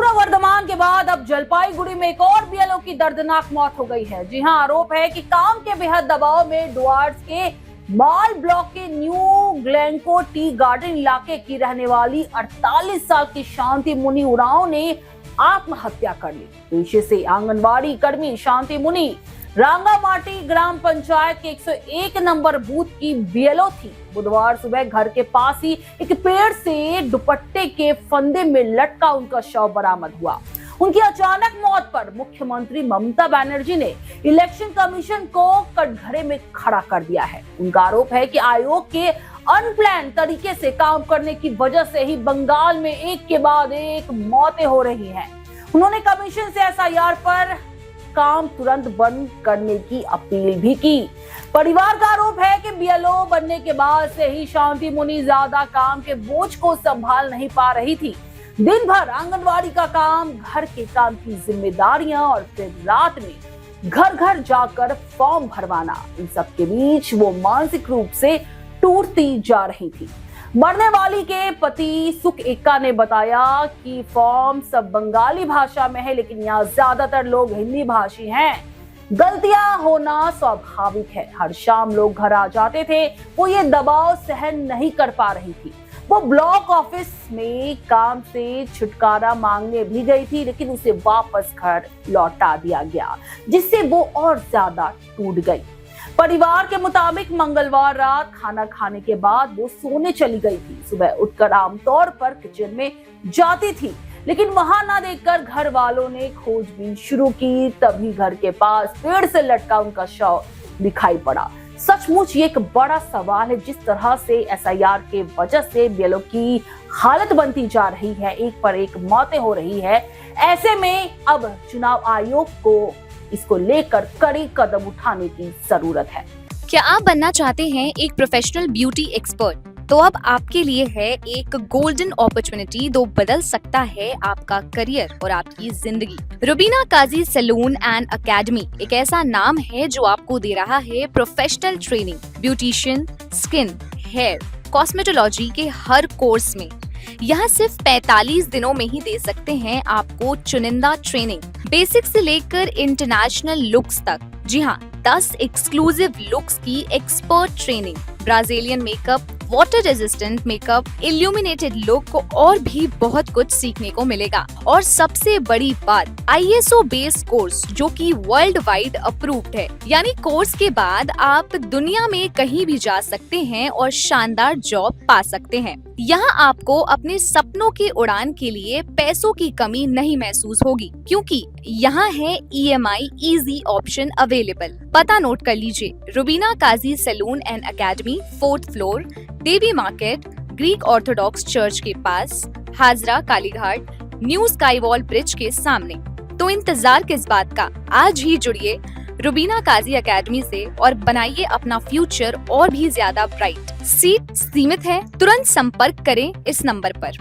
पूर्व वर्धमान के बाद अब जलपाईगुड़ी में एक और बीएलओ की दर्दनाक मौत हो गई है। जी हां, आरोप है कि काम के बेहद दबाव में डुआर्स के माल ब्लॉक के न्यू ग्लेनको टी गार्डन इलाके की रहने वाली 48 साल की शांति मुनि उरांव ने आत्महत्या कर ली। पेशे से आंगनबाड़ी कर्मी शांति मुनि रांगामाटी ग्राम पंचायत के 101 नंबर बूथ की बीएलओ थी। बुधवार सुबह घर के पास ही एक पेड़ से दुपट्टे के फंदे में लटका उनका शव बरामद हुआ। उनकी अचानक मौत पर मुख्यमंत्री ममता बनर्जी ने इलेक्शन कमीशन को कटघरे में खड़ा कर दिया है। उनका आरोप है कि आयोग के अनप्लान तरीके से काम करने की वजह से ही बंगाल में एक के बाद एक मौतें हो रही हैं। उन्होंने कमीशन से एसआईआर पर काम तुरंत बंद करने की अपील भी की। परिवार का आरोप है कि बीएलओ बनने के बाद से ही शांति मुनि ज्यादा काम के बोझ को संभाल नहीं पा रही थी। दिन भर आंगनवाड़ी का काम, घर के काम की जिम्मेदारियां और फिर रात में घर घर जाकर फॉर्म भरवाना, इन सब के बीच वो मानसिक रूप से टूटती जा रही थी। मरने वाली के पति सुख एक्का ने बताया कि फॉर्म सब बंगाली भाषा में है, लेकिन यहाँ ज्यादातर लोग हिंदी भाषी हैं। गलतियां होना स्वाभाविक है। हर शाम लोग घर आ जाते थे। वो ये दबाव सहन नहीं कर पा रही थी। वो ब्लॉक ऑफिस में काम से छुटकारा मांगने भी गई थी, लेकिन उसे वापस घर लौटा दिया गया, जिससे वो और ज्यादा टूट गई। परिवार के मुताबिक मंगलवार रात खाना खाने के बाद वो सोने चली गई थी। सुबह उठकर आमतौर पर किचन में जाती थी, लेकिन वहां ना देखकर घर वालों ने खोजबीन शुरू की। तभी घर के पास पेड़ से लटका उनका शव दिखाई पड़ा। सचमुच ये एक बड़ा सवाल है, जिस तरह से एसआईआर के वजह से बीएलओ की हालत बनती जा रही है, एक पर एक मौतें हो रही है। ऐसे में अब चुनाव आयोग को इसको लेकर कड़ी कदम उठाने की जरूरत है। क्या आप बनना चाहते हैं एक प्रोफेशनल ब्यूटी एक्सपर्ट? तो अब आपके लिए है एक गोल्डन अपॉर्चुनिटी जो बदल सकता है आपका करियर और आपकी जिंदगी। Rubina Kazi salon and academy एक ऐसा नाम है जो आपको दे रहा है professional training, beautician, skin, hair, cosmetology के हर कोर्स में। यहाँ सिर्फ 45 दिनों में ही दे सकते हैं आपको चुनिंदा ट्रेनिंग, बेसिक से लेकर इंटरनेशनल लुक्स तक। जी हाँ, 10 एक्सक्लूसिव लुक्स की expert training, Brazilian makeup, water resistant makeup, illuminated look और भी बहुत कुछ सीखने को मिलेगा। और सबसे बड़ी बात, ISO बेस्ड कोर्स जो कि वर्ल्ड वाइड अप्रूव्ड है। यानी कोर्स के बाद आप दुनिया में कहीं भी जा सकते हैं और शानदार जॉब पा सकते हैं। यहाँ आपको अपने सपनों की उड़ान के लिए पैसों की कमी नहीं महसूस होगी, क्योंकि यहाँ है EMI इजी ऑप्शन अवेलेबल। पता नोट कर लीजिए, Rubina Kazi salon and academy, 4th floor, Devi market, Greek Orthodox church के पास, Hazra Kalighat, new sky walk bridge के सामने। तो इंतजार किस बात का, आज ही जुड़िए रुबीना काजी एकेडमी से और बनाइए अपना फ्यूचर और भी ज्यादा ब्राइट। सीट सीमित है, तुरंत संपर्क करें इस नंबर पर।